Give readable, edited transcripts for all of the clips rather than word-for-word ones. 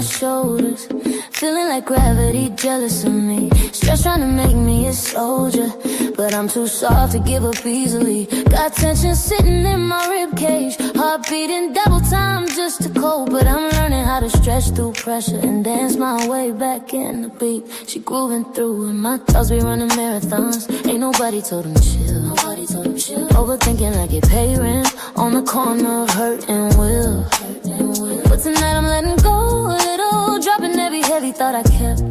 shoulders, feeling like gravity, jealous of me. Stress trying to make me a soldier, but I'm too soft to give up easily. Got tension sitting in my ribcage, heart beating double time just to cope. But I'm learning how to stretch through pressure and dance my way back in the beat. She grooving through and my thoughts be running marathons. Ain't nobody told him to chill. Nobody told him to chill. Overthinking like it pay rent on the corner of hurt and will. But tonight I'm letting go a little, dropping every heavy thought I kept.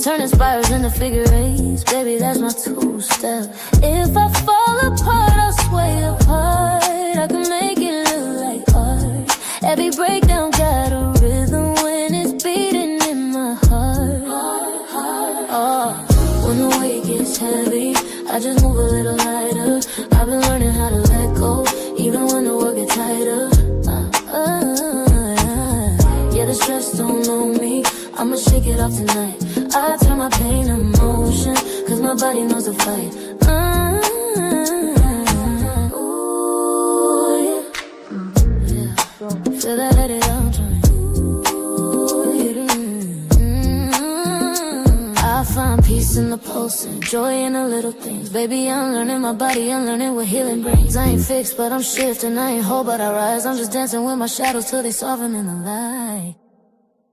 Turning spirals into figure eights, baby, that's my two-step. If I fall apart, I'll sway apart. I can make it look like art. Every breakdown got a rhythm when it's beating in my heart. Oh, when the weight gets heavy, I just move a little lighter. I've been learning how to let go, even when the work gets tighter. Yeah, the stress don't know me, I'ma shake it off tonight. I turn my pain to motion, cause my body knows the fight. Ooh, yeah. Yeah. Feel that let it out, I find peace in the pulse and joy in the little things. Baby, I'm learning my body, I'm learning what healing brings. I ain't fixed, but I'm shifting, I ain't whole, but I rise. I'm just dancing with my shadows till they soften in the light.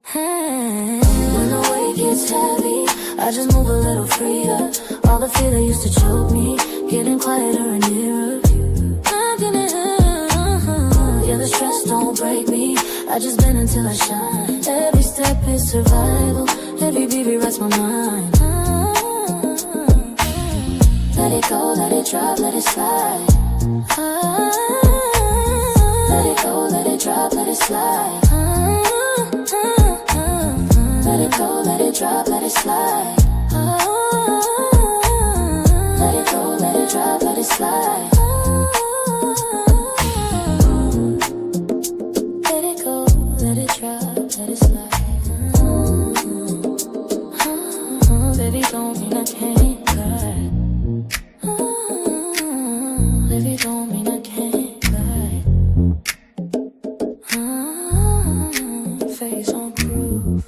Hey. When the weight gets heavy, I just move a little freer. All the fear that used to choke me, getting quieter and nearer. Yeah, the stress don't break me, I just bend until I shine. Every step is survival, every beat rewrites my mind. Let it go, let it drop, let it slide. Let it go, let it drop, let it slide. Let it go, let it drop, let it slide. Let it go, let it drop, let it slide. Let it go, let it drop, let it slide. Baby, don't mean I can't cry. Baby, don't mean I can't cry. Face on proof.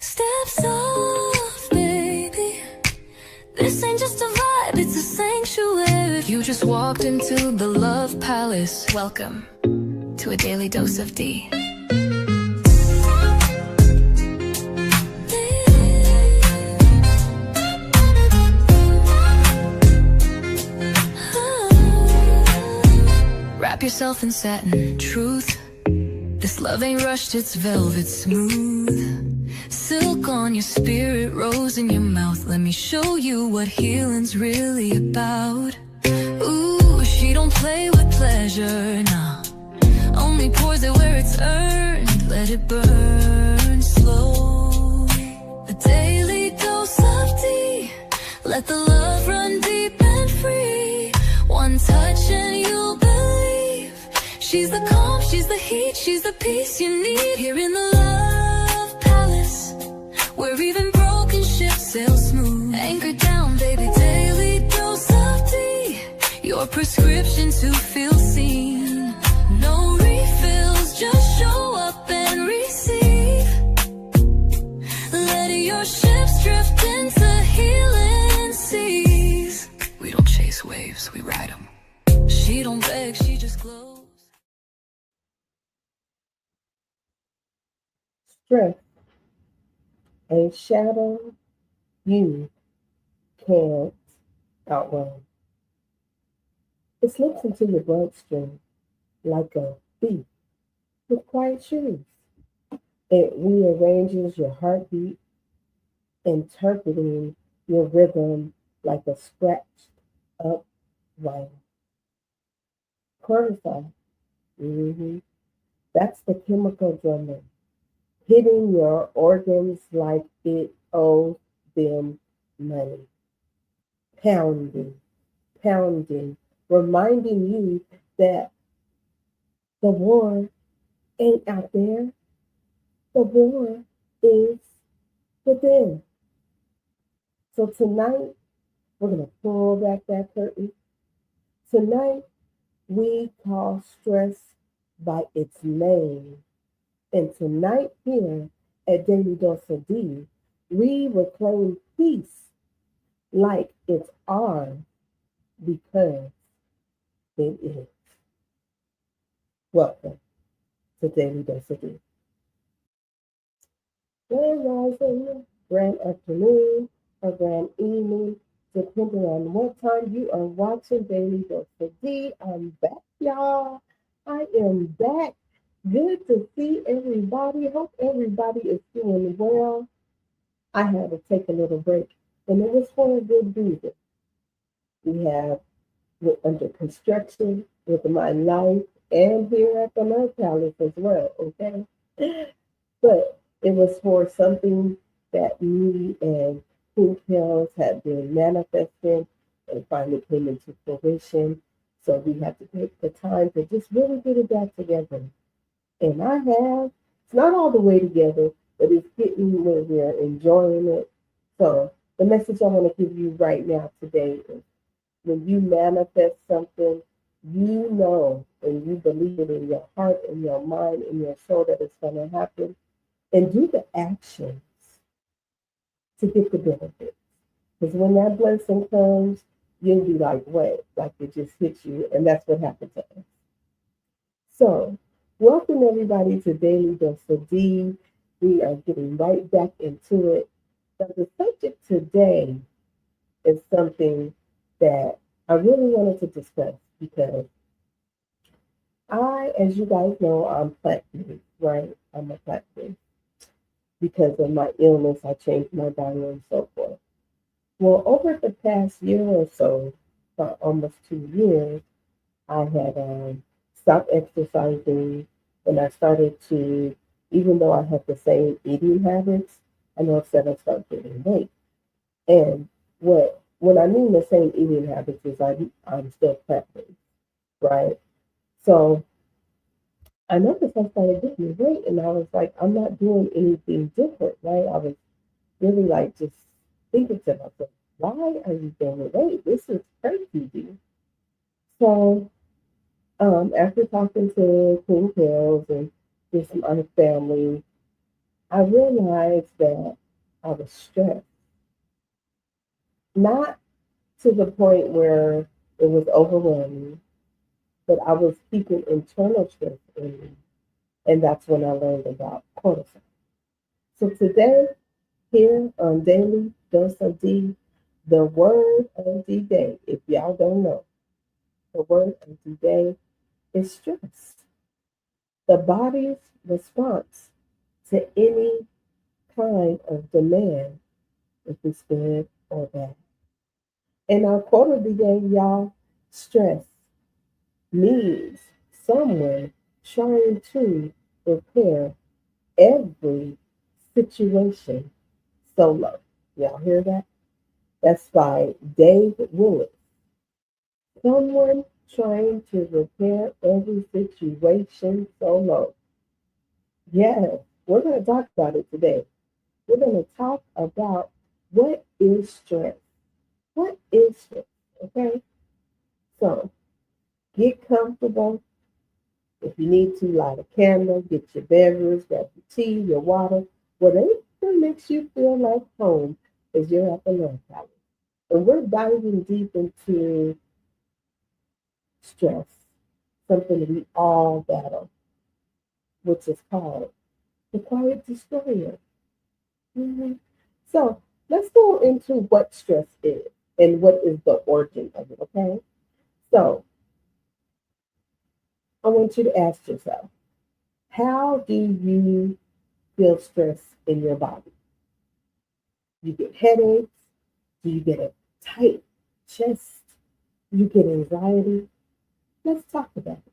Steps off, baby. This ain't just a vibe, it's a sanctuary. You just walked into the love palace. Welcome to a daily dose of Dee. Wrap yourself in satin, truth. This love ain't rushed, it's velvet smooth. Silk on your spirit, rose in your mouth. Let me show you what healing's really about. Ooh, she don't play with pleasure, nah. Only pours it where it's earned. Let it burn slow. A daily dose of Dee. Let the love run deep and free. One touch and you'll believe. She's the calm, she's the heat, she's the peace you need. Here in the love palace, where even broken ships sail smooth. Anchor down, baby, daily dose of Dee. Your prescription to feel seen. No refills, just show up and receive. Let your ships drift into healing seas. We don't chase waves, we ride them. She don't beg, she just glows. Strength, a shadow you can't outrun. It slips into your bloodstream like a thief with quiet shoes. It rearranges your heartbeat, interpreting your rhythm like a scratched up violin. Cortisol, that's the chemical drummer, hitting your organs like it owes them money. Pounding, pounding, reminding you that the war ain't out there. The war is within. So tonight, we're going to pull back that curtain. Tonight, We call stress by its name. And tonight, here at Daily Dose of Dee, we reclaim peace like it's ours because it is. Welcome to Daily Dose of Dee. Grand rising, grand afternoon, or grand evening, depending on what time you are watching Daily Dose of D. I'm back, y'all. I am back. Good to see everybody. Hope everybody is doing well. I had to take a little break, and it was for a good reason. We have we're under construction with my life and here at the Love Palace as well, okay? But it was for something that me and Pink Hills had been manifesting and finally came into fruition. So we had to take the time to just really get it back together. And I have. It's not all the way together, but it's getting where we're enjoying it. So the message I want to give you right now today is when you manifest something, you know and you believe it in your heart and your mind and your soul that it's going to happen and do the actions to get the benefit. Because when that blessing comes, you'll be like, what? Like it just hit you. And that's what happened to us. So, welcome everybody to Daily Dose of D. We are getting right back into it. But the subject today is something that I really wanted to discuss because as you guys know, I'm plant-based, right? I'm a plant-based. Because of my illness, I changed my diet and so forth. Well, over the past year or so, about almost 2 years, I had stopped exercising and I started to, even though I had the same eating habits, I noticed that I started getting weight. And when I mean the same eating habits is I'm still plant-based, right? So I noticed I started getting weight and I was like, I'm not doing anything different, right? I was really like just thinking to myself, why are you gaining weight? This is crazy. So after talking to Queen Hills and just some other family, I realized that I was stressed. Not to the point where it was overwhelming, but I was keeping internal stress in me. And that's when I learned about cortisol. So today, here on Daily Dose of D, the word of the day, if y'all don't know, the word of the day is stress. The body's response to any kind of demand, if it's good or bad. And our quote of the day, y'all, stress means someone trying to repair every situation solo. Y'all hear that? That's by Dave Willis. Someone trying to repair every situation solo. Yes, we're going to talk about it today. We're going to talk about what is stress. What is stress? Okay? So get comfortable. If you need to, light a candle, get your beverage, grab your tea, your water, whatever makes you feel like home is you're at the Love Palace. And we're diving deep into stress, something we all battle, which is called the quiet destroyer. Mm-hmm. So let's go into what stress is and what is the origin of it, okay? So I want you to ask yourself, how do you feel stress in your body? You get headaches? Do you get a tight chest? Do you get anxiety? Let's talk about it.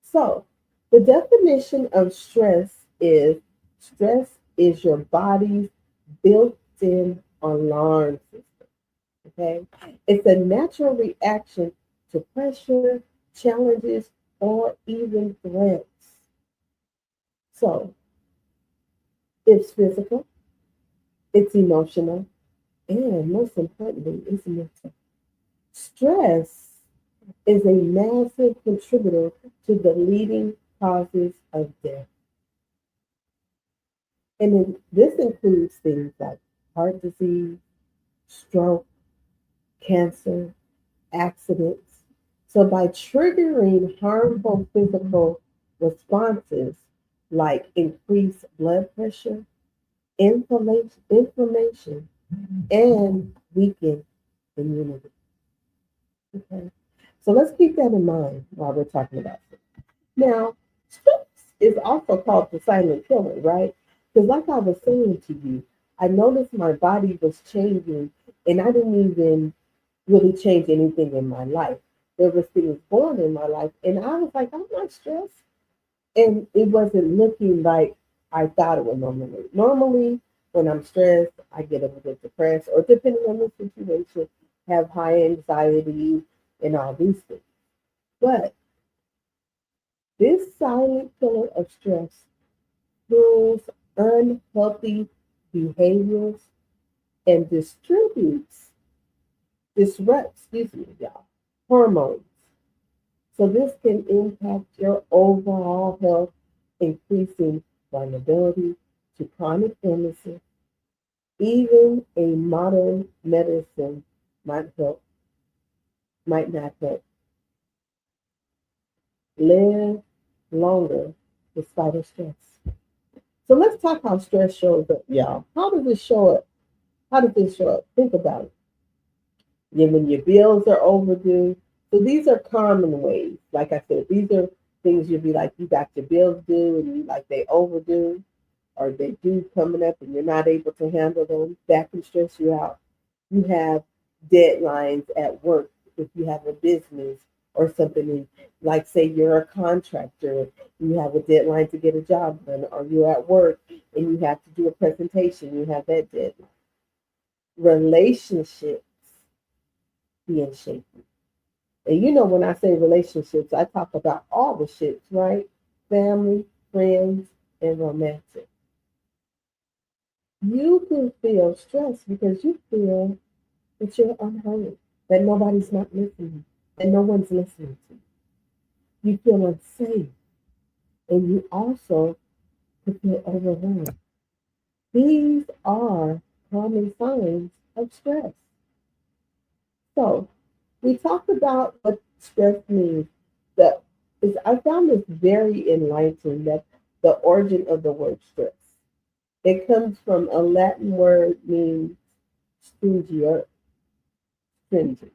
So, the definition of stress is your body's built-in alarm system. Okay, it's a natural reaction to pressure, challenges, or even threats. So, it's physical, it's emotional, and most importantly, it's mental. Stress is a massive contributor to the leading causes of death. This includes things like heart disease, stroke, cancer, accidents. So, by triggering harmful physical responses like increased blood pressure, inflammation, and weakened immunity. Okay. So, let's keep that in mind while we're talking about this. Now, stress is also called the silent killer, right? Because, like I was saying to you, I noticed my body was changing, and I didn't even really change anything in my life. There was things going in my life, and I was like, I'm not stressed, and it wasn't looking like I thought it would normally. Normally, when I'm stressed, I get a little bit depressed, or depending on the situation, have high anxiety and all these things. But this silent killer of stress fuels unhealthy behaviors and disrupts, y'all, hormones. So this can impact your overall health, increasing vulnerability to chronic illnesses. Even a modern medicine might help, might not help. Live longer despite of stress. So let's talk how stress shows up, y'all. How does it show up? How does this show up? Think about it. When your bills are overdue. So these are common ways. Like I said, these are things you'll be like, you got your bills due and you like they overdue or they due coming up and you're not able to handle them. That can stress you out. You have deadlines at work if you have a business or something. Like say you're a contractor, you have a deadline to get a job done, or you're at work and you have to do a presentation, you have that deadline. Relationships being shaky. And when I say relationships, I talk about all the shits, right? Family, friends, and romantic. You can feel stressed because you feel that you're unheard, that nobody's not listening, that no one's listening to you. You feel unsafe, and you also could feel overwhelmed. These are common signs of stress. So, we talked about what stress means. The I found this very enlightening that the origin of the word stress. It comes from a Latin word means stringier, stringent,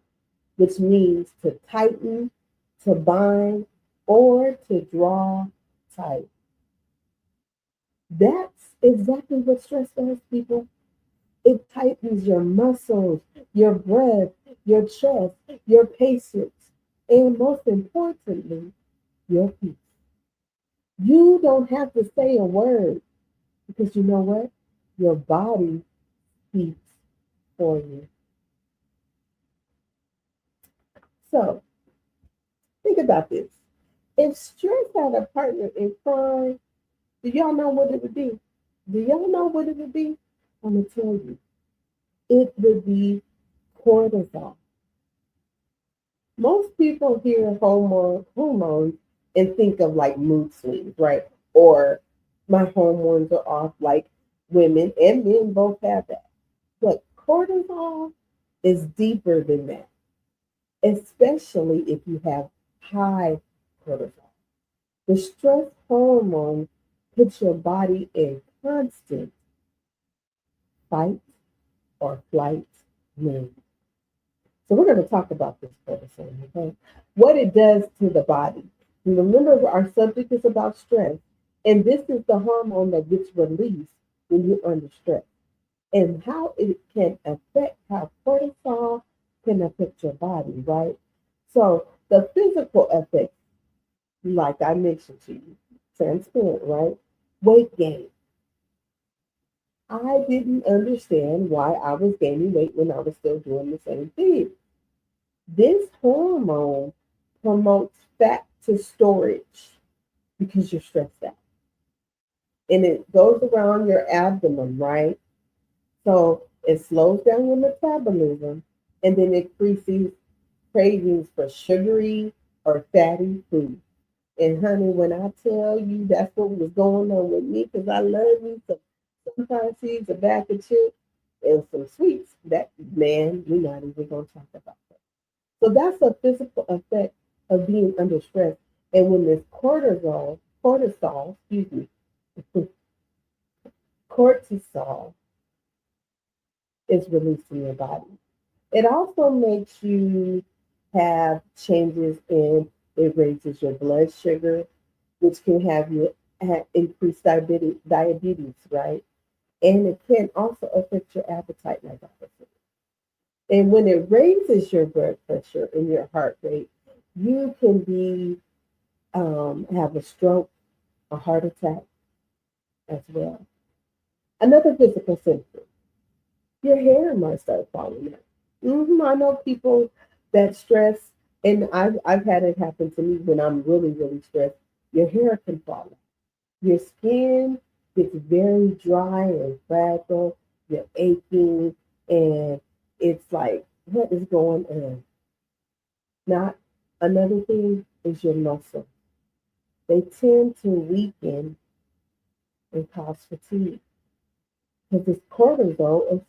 which means to tighten, to bind, or to draw tight. That's exactly what stress does, people. It tightens your muscles, your breath, your chest, your patience, and most importantly, your peace. You don't have to say a word because you know what? Your body speaks for you. So think about this. If stress had a partner in crime, do y'all know what it would be? Do y'all know what it would be? I'm going to tell you. It would be cortisol. Most people hear hormones and think of like mood swings, right? Or my hormones are off, like women and men both have that. But cortisol is deeper than that, especially if you have high cortisol. The stress hormone puts your body in constant fight or flight mode. So we're going to talk about this cortisol, okay? What it does to the body. And remember, our subject is about stress, and this is the hormone that gets released when you're under stress, and how it can affect how cortisol can affect your body, right? So the physical effects, like I mentioned to you, transparent, right? Weight gain. I didn't understand why I was gaining weight when I was still doing the same thing. This hormone promotes fat to storage because you're stressed out. And it goes around your abdomen, right? So it slows down your metabolism and then it increases cravings for sugary or fatty food. And honey, when I tell you that's what was going on with me, because I love me some sometimes seeds, a bag of chips, and some sweets. That man, we're not even gonna talk about that. So that's a physical effect of being under stress. And when this excuse me, cortisol is released in your body. It also makes you have changes in it raises your blood sugar, which can have you increase diabetes, right? And it can also affect your appetite, like I said. And when it raises your blood pressure and your heart rate, you can be have a stroke, a heart attack as well. Another physical symptom: your hair might start falling out. I know people that stress, and I've had it happen to me when I'm really stressed. Your hair can fall out. Your skin gets very dry and fragile. You're aching, and it's like, what is going on? Not another thing is your muscle. They tend to weaken and cause fatigue because this cortisol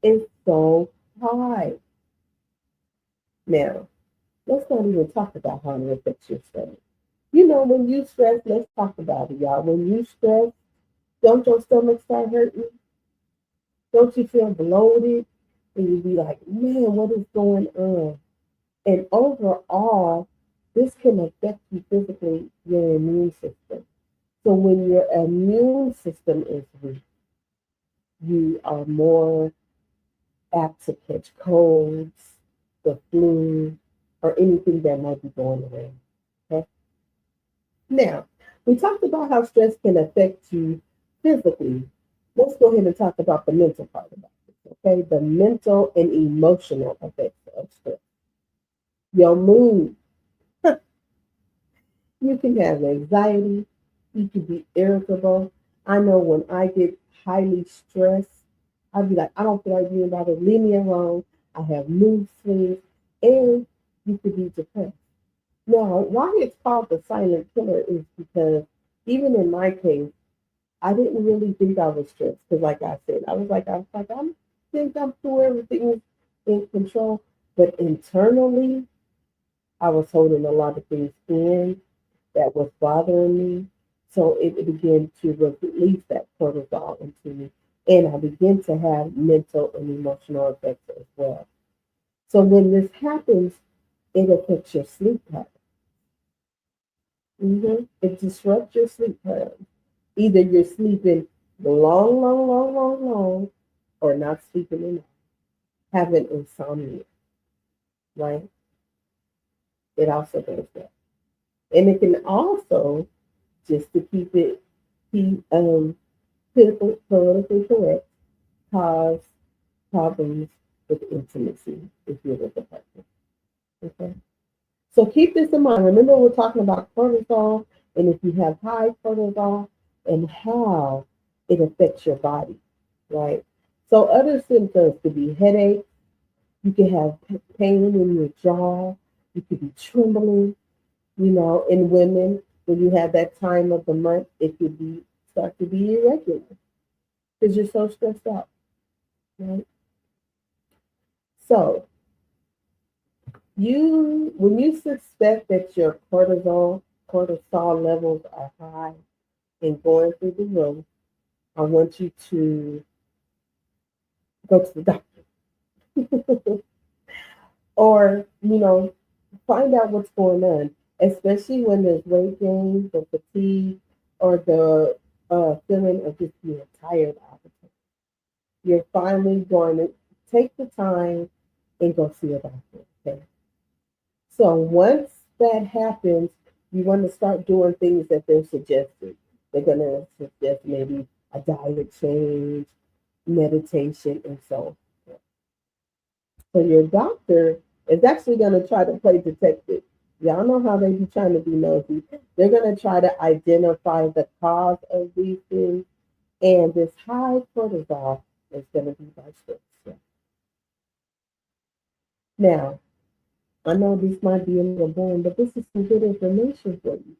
is so high. Now, let's not even talk about how it affects your stomach. You know, when you stress, let's talk about it, y'all. When you stress, don't your stomach start hurting? Don't you feel bloated? And you be like, man, what is going on? And overall, this can affect you physically, your immune system. So when your immune system is weak, you are more apt to catch colds, the flu, or anything that might be going around. Okay. Now, we talked about how stress can affect you physically. Let's go ahead and talk about the mental part about this. Okay, the mental and emotional effects of stress. Your mood. You can have anxiety. You can be irritable. I know when I get highly stressed, I'd be like, I don't feel like being bothered. Leave me alone. I have mood swings, and you could be depressed. Now, why it's called the silent killer is because even in my case, I didn't really think I was stressed because, like I said, I think I'm through everything in control, but internally, I was holding a lot of things in that was bothering me. So it began to release that cortisol into me. And I began to have mental and emotional effects as well. So when this happens, it affects your sleep pattern. It disrupts your sleep pattern. Either you're sleeping long, or not sleeping enough, having insomnia, right? It also does that. And it can also, just to keep politically correct, cause problems with intimacy if you're with a partner. Okay. So keep this in mind. Remember, we're talking about cortisol, and if you have high cortisol, and how it affects your body, right? So other symptoms could be headache. You can have pain in your jaw. You could be trembling. You know, in women, when you have that time of the month, it could be start to be irregular because you're so stressed out, right? So when you suspect that your cortisol levels are high and going through the roof, I want you to go to the doctor or find out what's going on, especially when there's weight gain, the fatigue, or the feeling of just being tired all the time. You're finally going to take the time and go see a doctor. Okay. So once that happens, you want to start doing things that they're suggesting. They're going to suggest maybe a diet change, meditation, and so forth. So your doctor is actually going to try to play detective. Y'all know how they be trying to be nosy. They're going to try to identify the cause of these things, and this high cortisol is going to be by stress. Yeah. Now, I know this might be a little boring, but this is some good information for you.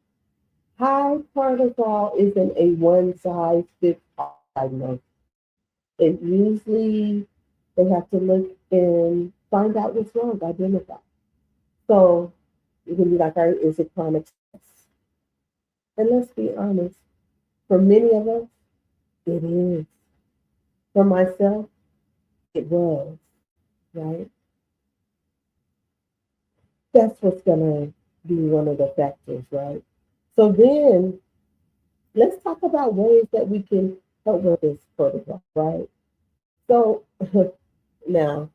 High cortisol isn't a one size fits all diagnosis. It usually they have to look and find out what's wrong, identify. So you can be like, all right, is it chronic stress? And let's be honest, for many of us, it is. For myself, it was, right? That's what's gonna be one of the factors, right? So then let's talk about ways that we can help with this protocol, right? So now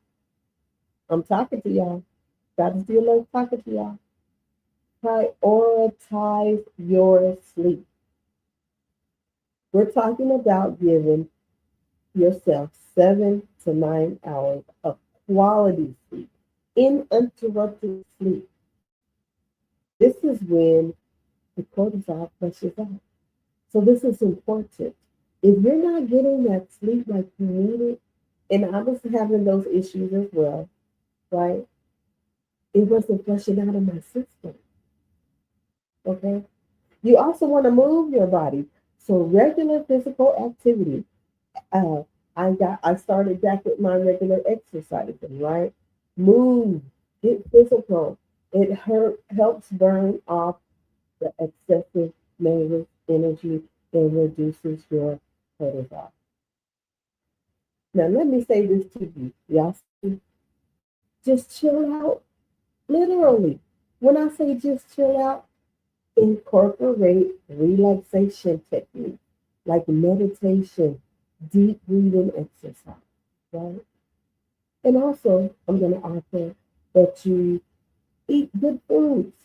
I'm talking to y'all. Got to do a little talking to y'all. Prioritize your sleep. We're talking about giving yourself 7 to 9 hours of quality sleep, uninterrupted sleep. This is when the cortisol flushes out. So this is important. If you're not getting that sleep like you need it, and I was having those issues as well, right? It wasn't flushing out of my system. Okay. You also want to move your body. So regular physical activity. Uh, I started back with my regular exercising, right? Move, get physical. Helps burn off the excessive nervous energy and reduces your cortisol. Now let me say this to you. Y'all see, just chill out. Literally. When I say just chill out, incorporate relaxation techniques like meditation, deep breathing exercise, right? And also, I'm going to offer that you eat good foods.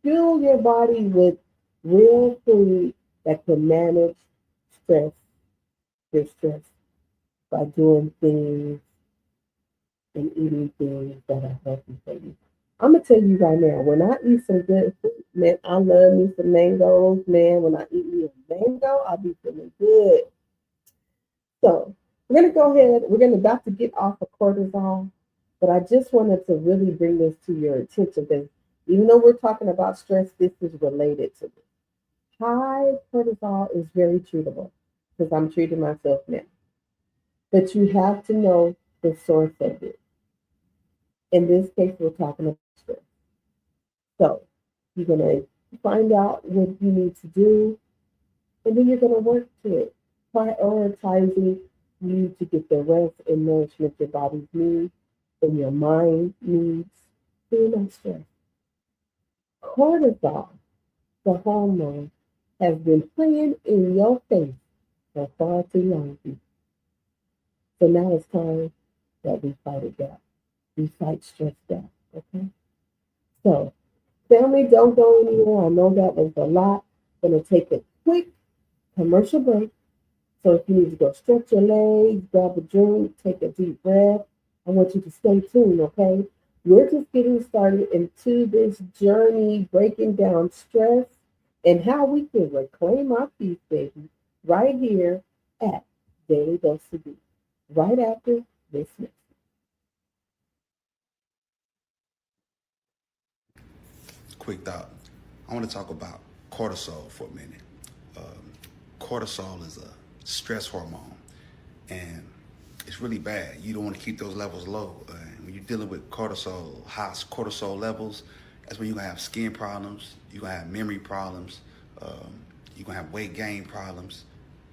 Fill your body with real food that can manage stress, your stress, by doing things and eating things that are healthy for you. I'm gonna tell you right now, when I eat some good food, man, I love me some mangoes, man. When I eat me a mango, I'll be feeling good. So we're gonna go ahead. We're gonna about to get off of cortisol, but I just wanted to really bring this to your attention because even though we're talking about stress, this is related to this. High cortisol is very treatable because I'm treating myself now. But you have to know the source of it. In this case, we're talking about stress. So you're going to find out what you need to do, and then you're going to work to it, prioritizing you to get the rest and nourishment your body needs and your mind needs. So you're not stressed. Cortisol, the hormone, has been playing in your face for far too long. So now it's time that we fight it down. We fight stress down. Okay? So family, don't go anywhere. I know that was a lot. Gonna take a quick commercial break. So if you need to go stretch your legs, grab a drink, take a deep breath, I want you to stay tuned, okay? We're just getting started into this journey, breaking down stress and how we can reclaim our peace, baby, right here at Daily Dose of Dee. Right after this message. Quick thought. I want to talk about cortisol for a minute. Um, Cortisol is a stress hormone, and it's really bad. You don't want to keep those levels low. When you're dealing with cortisol, high cortisol levels, that's when you're going to have skin problems, you're going to have memory problems, you're going to have weight gain problems,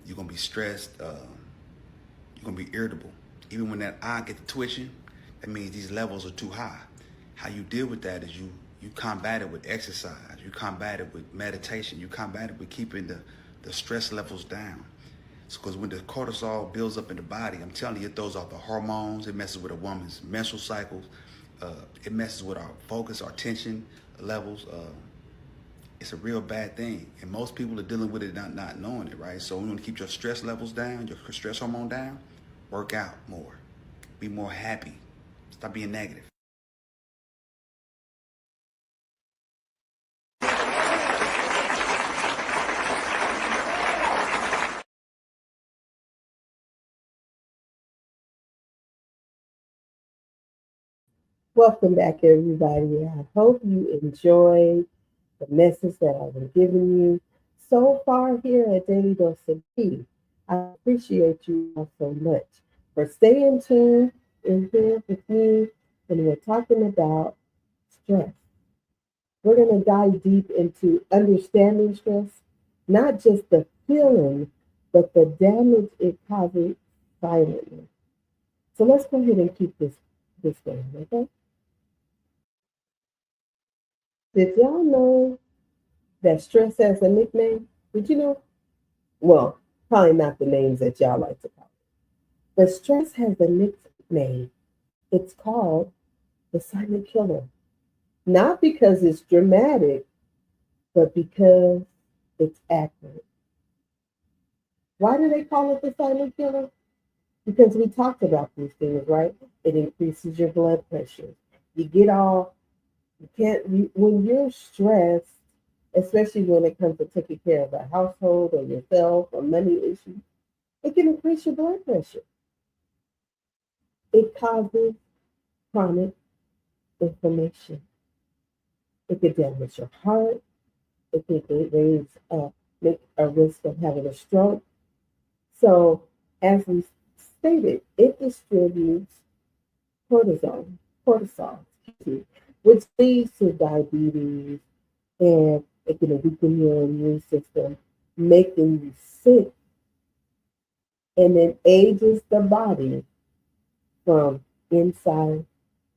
you're going to be stressed, you're going to be irritable. Even when that eye gets twitching, that means these levels are too high. How you deal with that is you combat it with exercise, you combat it with meditation, you combat it with keeping the stress levels down. Because when the cortisol builds up in the body, I'm telling you, it throws off the hormones, it messes with a woman's menstrual cycles, it messes with our focus, our tension levels. It's a real bad thing. And most people are dealing with it not knowing it, right? So we want to keep your stress levels down, your stress hormone down, work out more, be more happy, stop being negative. Welcome back, everybody. I hope you enjoyed the message that I've been giving you so far here at Daily Dose of Dee. I appreciate you all so much for staying tuned in here with me. And we're talking about stress. We're going to dive deep into understanding stress, not just the feeling, but the damage it causes silently. So let's go ahead and keep this going, okay? Did y'all know that stress has a nickname? Did you know? Well, probably not the names that y'all like to call it. But stress has a nickname. It's called the silent killer. Not because it's dramatic, but because it's accurate. Why do they call it the silent killer? Because we talked about these things, right? It increases your blood pressure. You get all, you can't, when you're stressed, especially when it comes to taking care of a household or yourself or money issues, it can increase your blood pressure. It causes chronic inflammation. It could damage your heart. It could make a risk of having a stroke. So, as we stated, it distributes cortisol, cortisol, which leads to diabetes, and it can weaken your immune system, making you sick, and it ages the body from inside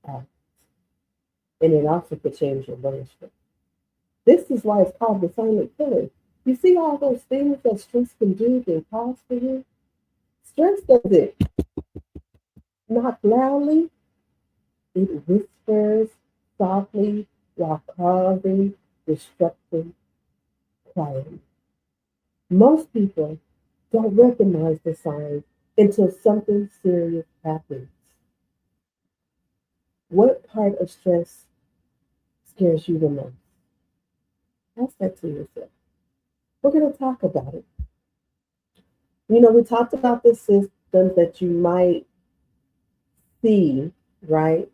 out. And it also could change your blood sugar. This is why it's called the silent killer. You see all those things that stress can do, can cause for you? Stress doesn't knock loudly, it whispers softly while causing destruction quietly. Most people don't recognize the signs until something serious happens. What part of stress scares you the most? Ask that to yourself. We're going to talk about it. You know, we talked about the symptoms that you might see, right?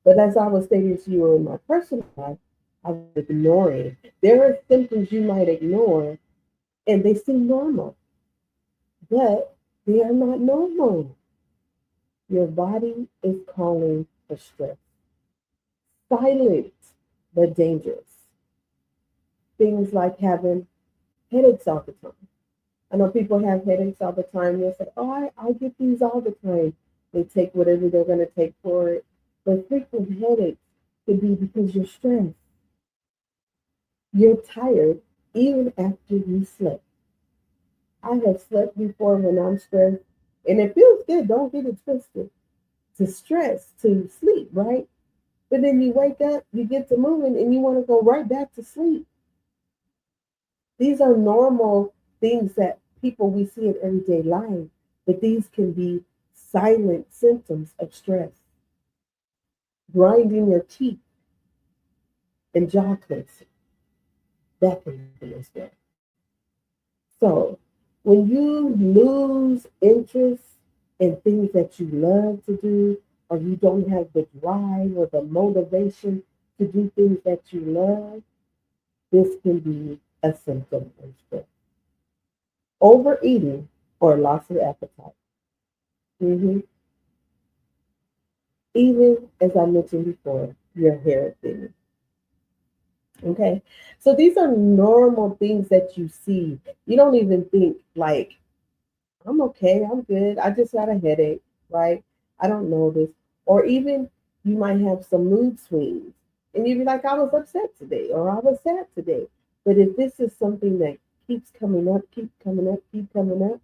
But as I was stating to you in my personal life, I was ignoring. There are symptoms you might ignore and they seem normal, but they are not normal. Your body is calling for stress. Silent but dangerous. Things like having headaches all the time. I know people have headaches all the time. They'll say, oh, I get these all the time. They take whatever they're going to take for it. But frequent headaches could be because you're stressed. You're tired even after you slept. I have slept before when I'm stressed, and it feels good. Don't get it twisted. To stress, to sleep, right? But then you wake up, you get to moving, and you want to go right back to sleep. These are normal things that people we see in everyday life, but these can be silent symptoms of stress. Grinding your teeth and jaw clenching, that can happen as well. So, when you lose interest in things that you love to do, or you don't have the drive or the motivation to do things that you love, this can be a symptom of stress. Overeating or loss of appetite. hmm Even as I mentioned before, your hair thinning. Okay, so these are normal things that you see. You don't even think like, I'm okay, I'm good. I just got a headache, right? I don't know this. Or even you might have some mood swings and you'd be like, I was upset today or I was sad today. But if this is something that keeps coming up, keep coming up, keep coming up,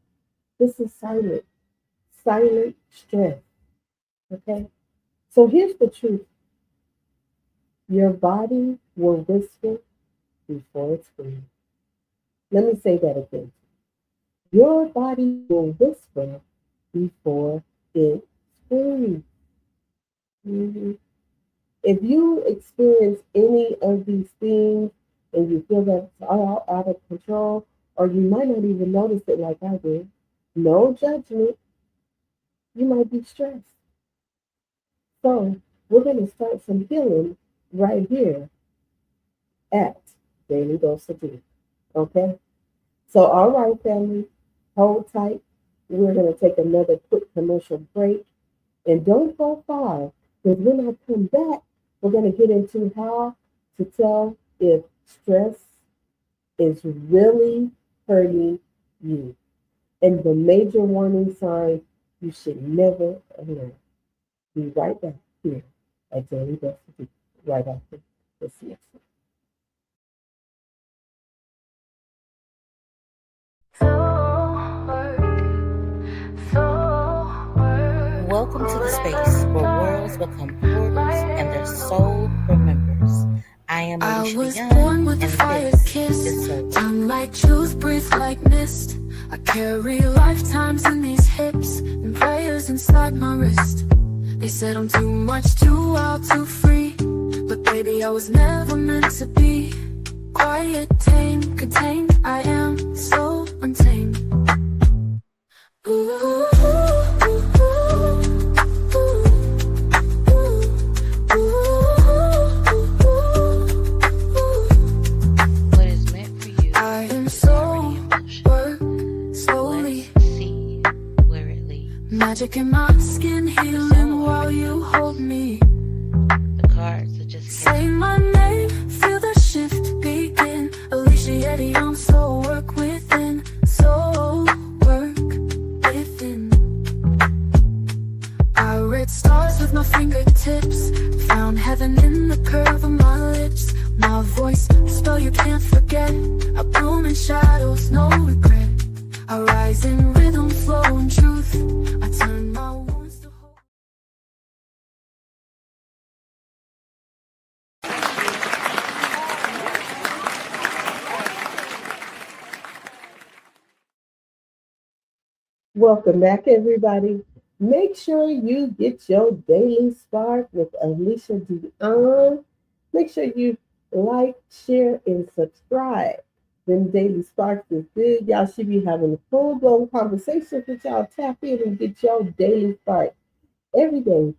this is silent stress. Okay. So here's the truth. Your body will whisper before it screams. Let me say that again. Your body will whisper before it screams. Mhm. If you experience any of these things and you feel that it's all out of control, or you might not even notice it like I did, no judgment, you might be stressed. So we're going to start some healing right here at Daily Dose of Dee. Okay? So, all right, family, hold tight. We're going to take another quick commercial break. And don't go far, because when I come back, we're going to get into how to tell if stress is really hurting you and the major warning signs you should never ignore. Be right back here at Daily Destiny right after this message. Welcome to the space where worlds become portals and their soul remembers. I am Alicia was Young, born with a and fire this kiss, is Soul. tongue like juice, breathe like mist. I carry lifetimes in these hips and prayers inside my wrist. They said I'm too much, too wild, too free, but baby, I was never meant to be. Quiet, tame, contained, I am so untamed. Ooh, What is meant for you I am is so already in motion. slowly. Let's see where it leads. Magic in my skin, healing while you hold me. The cards are just Say my name, feel the shift begin. Alicia Yeti on soul work within. Soul work within. I read stars with my fingertips. Found heaven in the curve of my lips. My voice, a spell you can't forget. I bloom in shadows, no regret. I rise in rhythm, flow, and truth. I turn my wounds to hope. Welcome back, everybody. Make sure you get your daily spark with Alicia Dion. Make sure you like, share, and subscribe. Them daily sparks is good. Y'all should be having full blown conversations with y'all. Tap in and get your daily spark every day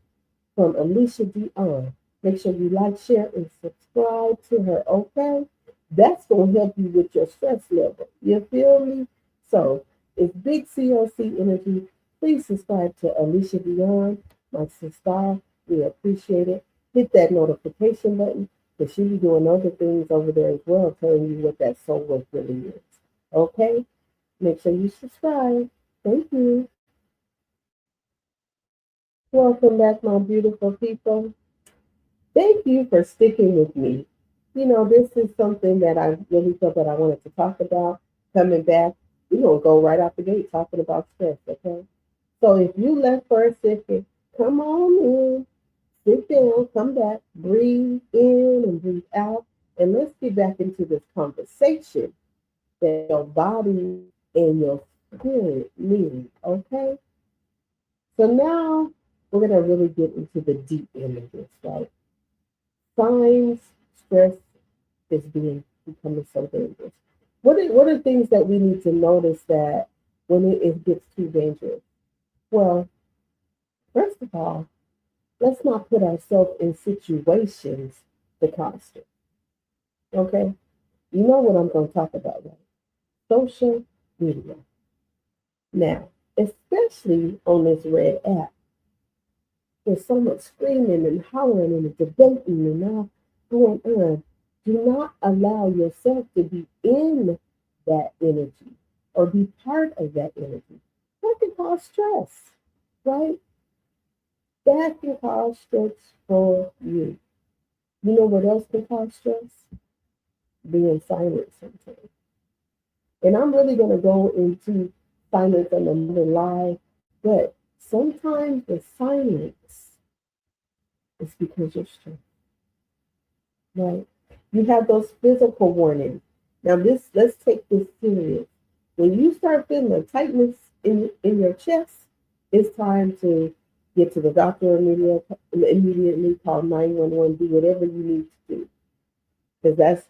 from Alicia Dion. Make sure you like, share, and subscribe to her, okay? That's going to help you with your stress level. You feel me? So, it's Big COC Energy. Please subscribe to Alicia Dion, my sister. We appreciate it. Hit that notification button because she'll be doing other things over there as well, telling you what that soul work really is. Okay? Make sure you subscribe. Thank you. Welcome back, my beautiful people. Thank you for sticking with me. You know, this is something that I really felt that I wanted to talk about. Coming back, we're going to go right out the gate talking about stress, okay? So if you left for a second, come on in, sit down, come back, breathe in and breathe out, and let's get back into this conversation that your body and your spirit need, okay? So now we're going to really get into the deep end of this, right? Signs stress is becoming so dangerous. What are things that we need to notice that when it gets too dangerous? Well, first of all, let's not put ourselves in situations to cause stress. Okay? You know what I'm going to talk about, right? Social media. Now, especially on this red app, there's so much screaming and hollering and debating and all going on. Do not allow yourself to be in that energy or be part of that energy. That can cause stress, right? That can cause stress for you. You know what else can cause stress? Being silent sometimes. And I'm really going to go into silence on another live, but sometimes the silence is because you're stressed. Right. You have those physical warnings. Now this let's take this serious. When you start feeling a tightness in your chest, it's time to get to the doctor immediately call 911, do whatever you need to do. Because that's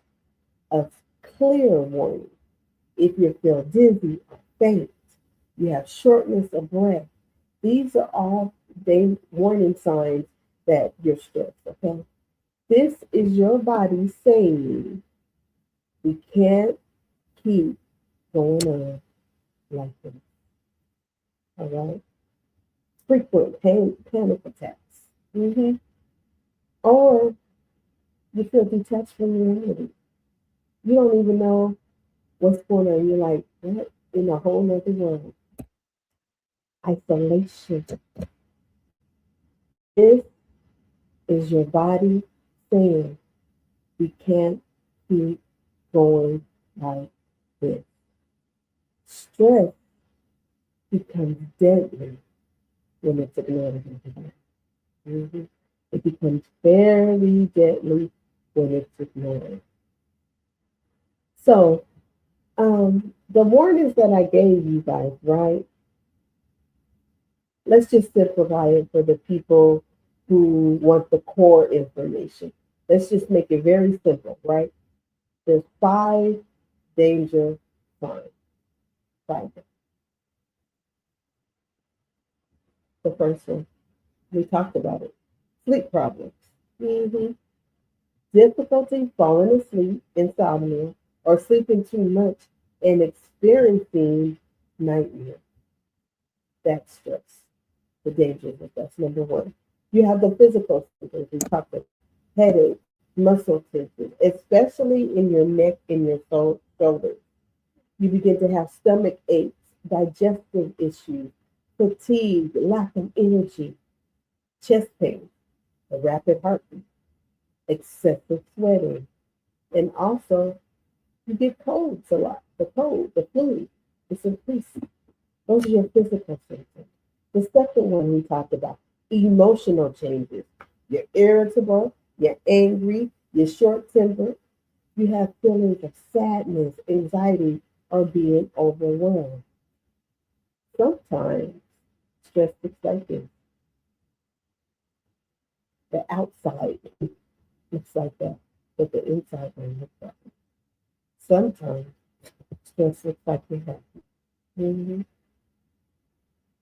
a clear warning. If you feel dizzy or faint, you have shortness of breath. These are all warning signs that you're stressed, okay? This is your body saying we can't keep going on like this, all right? Frequent panic attacks. Or you feel detached from reality. You don't even know what's going on. You're like, what? In a whole other world. Isolation. This is your body saying we can't keep going like this. Stress becomes deadly when it's ignored. Mhm. It becomes very deadly when it's ignored. So, the warnings that I gave you guys, right? Let's just simplify it for the people who want the core information. Let's just make it very simple, right? There's five danger signs. Five. The first one, we talked about it. Sleep problems. hmm Difficulty falling asleep, insomnia, or sleeping too much and experiencing nightmares. That's stress. The dangers of that's number one. You have the physical symptoms we talked about. Headache, muscle tension, especially in your neck and your shoulders. You begin to have stomach aches, digestive issues, fatigue, lack of energy, chest pain, a rapid heartbeat, excessive sweating, and also you get colds a lot. The cold, the flu, it's increasing. Those are your physical symptoms. The second one we talked about, emotional changes. You're irritable, you're angry, you're short tempered, you have feelings of sadness, anxiety, or being overwhelmed. Sometimes stress looks like this. The outside looks like that, but the inside one looks like that. Sometimes stress looks like that. Mhm.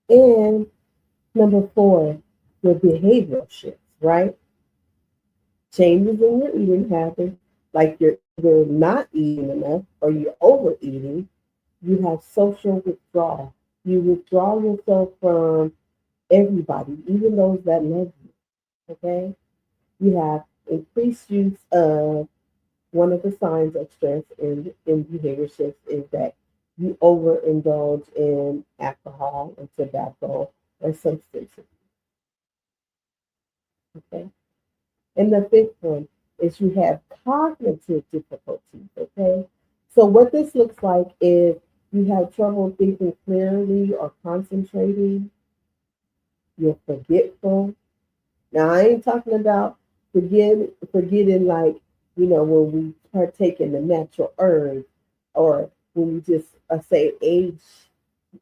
And number four, your behavioral shifts, right? Changes in your eating habits, like you're either not eating enough or you're overeating. You have social withdrawal. You withdraw yourself from everybody, even those that love you. Okay? You have increased use of one of the signs of stress in behavior shifts is that you overindulge in alcohol and tobacco or substances. Okay? And the fifth one is you have cognitive difficulties. Okay? So what this looks like is you have trouble thinking clearly or concentrating. You're forgetful. Now I ain't talking about forgetting like when we partake in the natural herbs or when we just say age.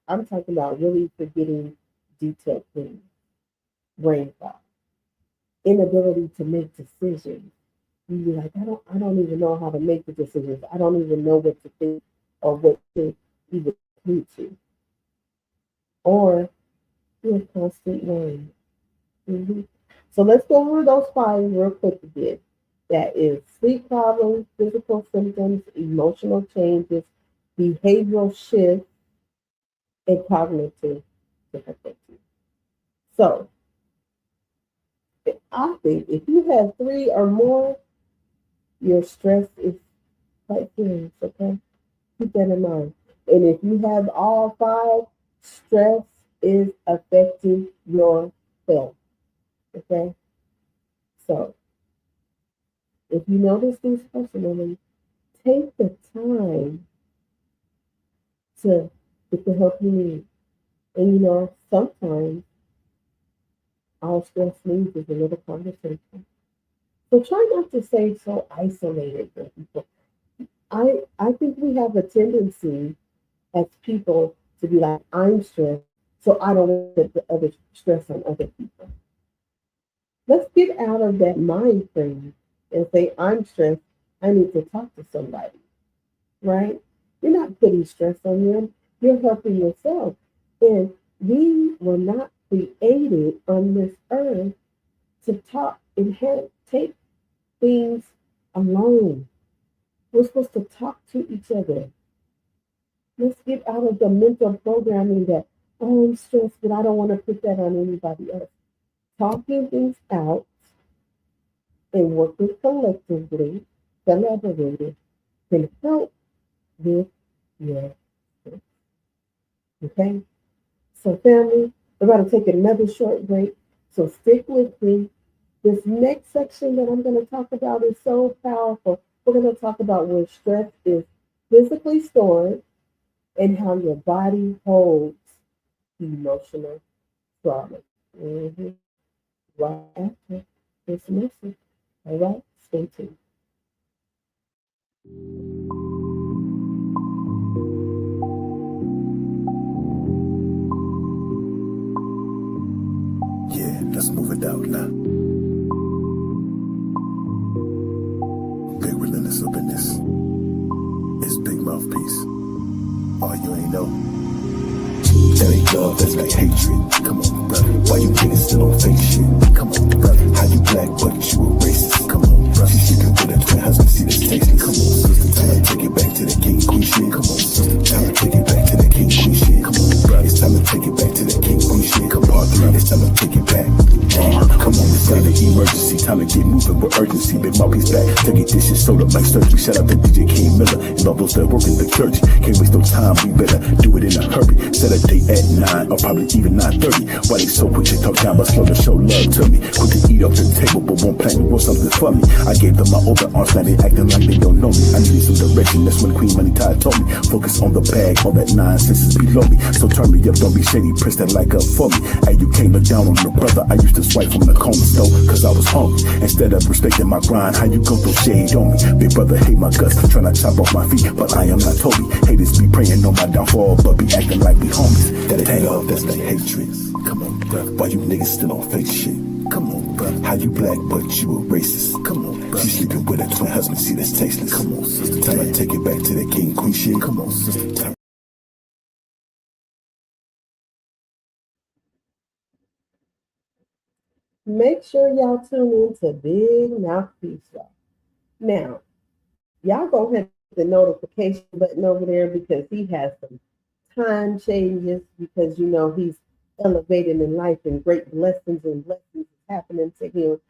I'm talking about really forgetting detailed things, brain fog, inability to make decisions. You be like, I don't even know how to make the decisions. I don't even know what to think or what to even conclude to. Or you're constant worry. hmm So let's go over those five real quick again. That is sleep problems, physical symptoms, emotional changes, behavioral shifts, and cognitive difficulties. So I think if you have three or more, your stress is quite serious, okay? Keep that in mind. And if you have all five, stress is affecting your health, okay? So if you notice these personally, take the time to get the help you need. And sometimes all stress needs is a little conversation. So try not to stay so isolated from people. I think we have a tendency as people to be like, I'm stressed, so I don't want to put the other stress on other people. Let's get out of that mind frame and say, I'm stressed, I need to talk to somebody, right? You're not putting stress on them, you're helping yourself. And we were not created on this earth to talk and take things alone. We're supposed to talk to each other. Let's get out of the mental programming that, oh, I'm stressed, but I don't want to put that on anybody else. Talking things out and working collectively, collaborating, can help with your stress. Okay? So, family, we're about to take another short break. So, stick with me. This next section that I'm going to talk about is so powerful. We're going to talk about where stress is physically stored and how your body holds emotional trauma. Mhm. Right after this message. All right, stay tuned. Yeah, let's move it out now. Big relentless up in this. It's big mouthpiece. Oh, you ain't know. That ain't love, that's like hatred. Come on, brother. Why you niggas still on fake shit? Come on, brother. How you black but you a racist? Come on, brother. She sleeping with a twin husband, see this tasteless. Come on, sister. Time to take it back to the king queen shit. Come on, sister. Time to take it back to the king queen shit. Come on, brother. It's time to take it back to the king queen shit. Come on, brother. It's time to take it back. Come on, it's time to emergency. Time to get moving with urgency. Big mouthpiece back. Take it, this shit sold up like surgery. Shout out to DJ King Miller and all those that work in the church. Can't waste no time. We better do it in a hurry. Set a date at 9 or probably even 9:30. Why they so quick to talk down but slow to show love to me? Quick to eat off the table but won't plan me want something for me. I gave them my open arms, now they acting like they don't know me. I needed some direction, that's when Queen Money Tide told me. Focus on the bag, all that nonsense is below me. So turn me up, don't be shady, press that like up for me. Hey, you can't look down on your brother, I used to swipe from the corner store cause I was hungry. Instead of respecting my grind, how you go throw shade on me? Big brother hate my guts, tryna chop off my feet, but I am not Toby. Haters be praying on my downfall, but be acting like we homies. That ain't love, that's like hatred. Come on, bruh. Why you niggas still on fake shit? Come on, bruh. How you black but you a racist? Come on, bruh. She sleeping with a twin husband, see that's tasteless. Come on, sister. Time to take it back to the king queen shit. Come on, sister. Time. Make sure y'all tune in to Big Mouthpiece, y'all. Now, y'all go ahead and hit the notification button over there because he has some time changes because you know he's elevating in life and great blessings is happening to him.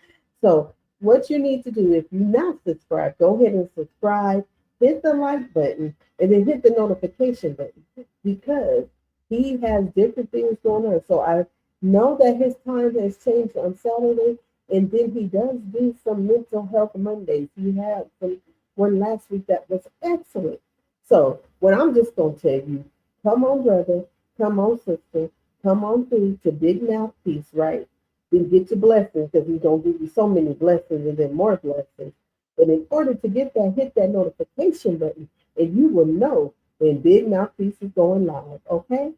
So what you need to do if you're not subscribed, go ahead and subscribe, hit the like button, and then hit the notification button because he has different things going on. So I know that his time has changed on Saturday, and then he does do some mental health Mondays. He had some one last week that was excellent. So what I'm just gonna tell you, come on, brother, come on, sister, come on through to Big Mouthpiece, right? Then get your blessings because he's gonna give you so many blessings and then more blessings. But in order to get that, hit that notification button, and you will know when Big Mouthpiece is going live. Okay?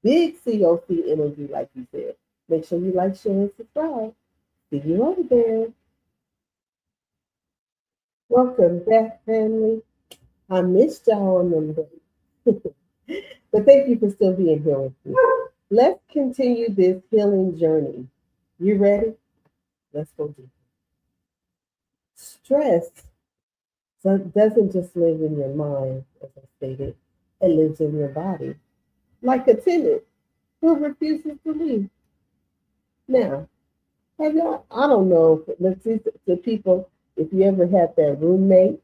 Big COC energy, like you said. Make sure you like, share, and subscribe. See you over there. Welcome back, family. I missed y'all on them days. But thank you for still being here with me. Let's continue this healing journey. You ready? Let's go deep. Stress doesn't just live in your mind, as I stated, it lives in your body, like a tenant who refuses to leave. Now, have y'all, I don't know, let's see to people, if you ever had that roommate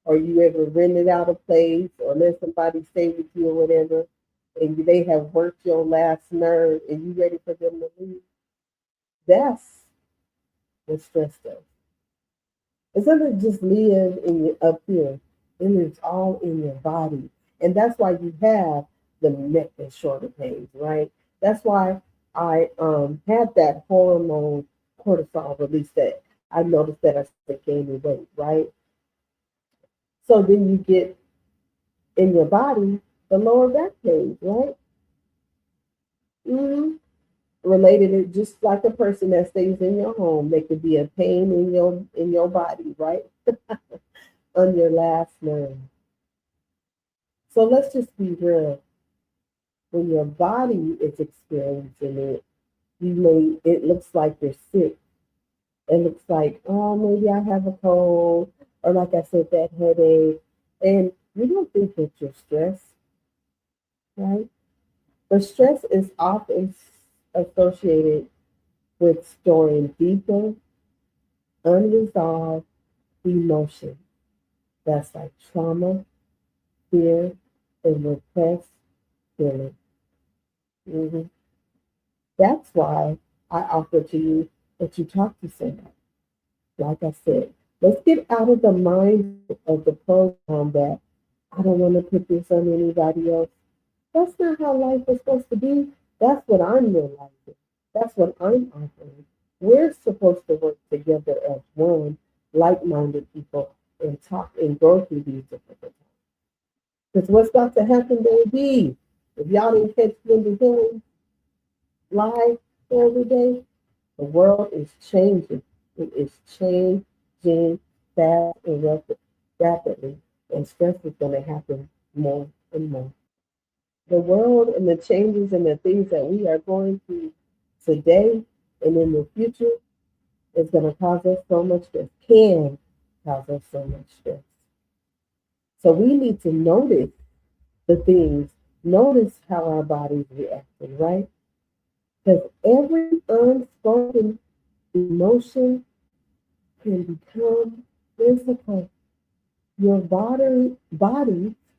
or you ever rented out a place or let somebody stay with you or whatever, and they have worked your last nerve and you ready for them to leave. That's what stress does. It doesn't just live in your up here. It lives all in your body. And that's why you have the neck and shoulder pains, right? That's why I had that hormone cortisol release that I noticed that I started gaining weight, right? So then you get in your body the lower back pain, right? Mm-hmm. Related it just like a person that stays in your home. There could be a pain in your body, right? On your last nerve. So let's just be real. When your body is experiencing it, it looks like you're sick. It looks like, oh, maybe I have a cold, or like I said, that headache. And you don't think that you're stressed, right? But stress is often associated with storing deeper, unresolved emotions. That's like trauma, fear, and repressed feeling. Mhm. That's why I offer to you that you talk to someone. Like I said, let's get out of the mind of the program that I don't want to put this on anybody else. That's not how life is supposed to be. That's what I'm realizing. That's what I'm offering. We're supposed to work together as one, like-minded people, and talk and go through these difficult times. Because what's about to happen, baby? If y'all didn't catch Linda Hillen live every day, the world is changing. It is changing fast and rapidly, and stress is going to happen more and more. The world and the changes and the things that we are going through today and in the future is going to cause us so much stress, can cause us so much stress. So we need to notice the things, notice how our body's reacting, right? Because every unspoken emotion can become physical. Your body,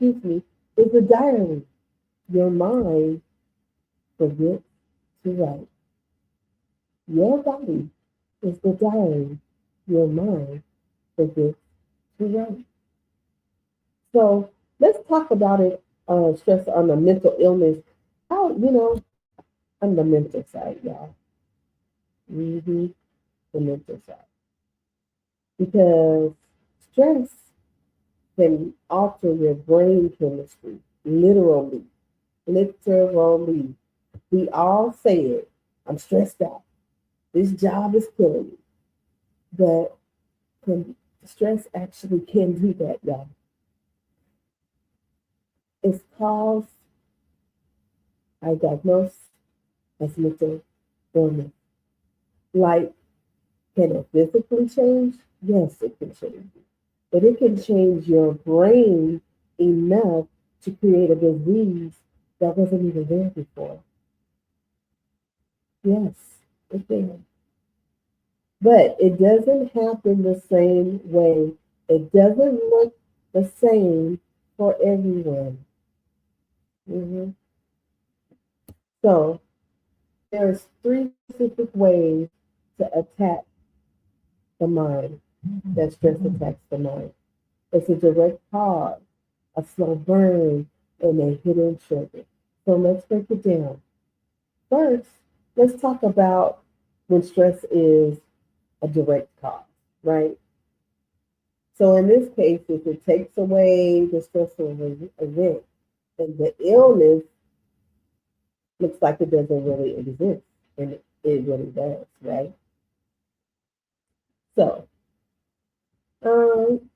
is a diary. Your mind forgets to write. Your body is the diary. Your mind forgets to write. So let's talk about it. Stress on the mental illness. How on the mental side, y'all. Mm-hmm. The mental side, because stress can alter your brain chemistry. Literally, literally. We all say it. I'm stressed out. This job is killing me. But stress actually can do that, y'all. It's caused, I diagnose as mental illness. Like, can it physically change? Yes, it can change. But it can change your brain enough to create a disease that wasn't even there before. Yes, it can. But it doesn't happen the same way. It doesn't look the same for everyone. Mhm. So there's three specific ways to attack the mind, that stress attacks the mind. It's a direct cause, a slow burn, and a hidden trigger. So let's break it down. First, let's talk about when stress is a direct cause, right? So in this case, if it takes away the stressful event, then the illness looks like it doesn't really exist. And it really does, right? So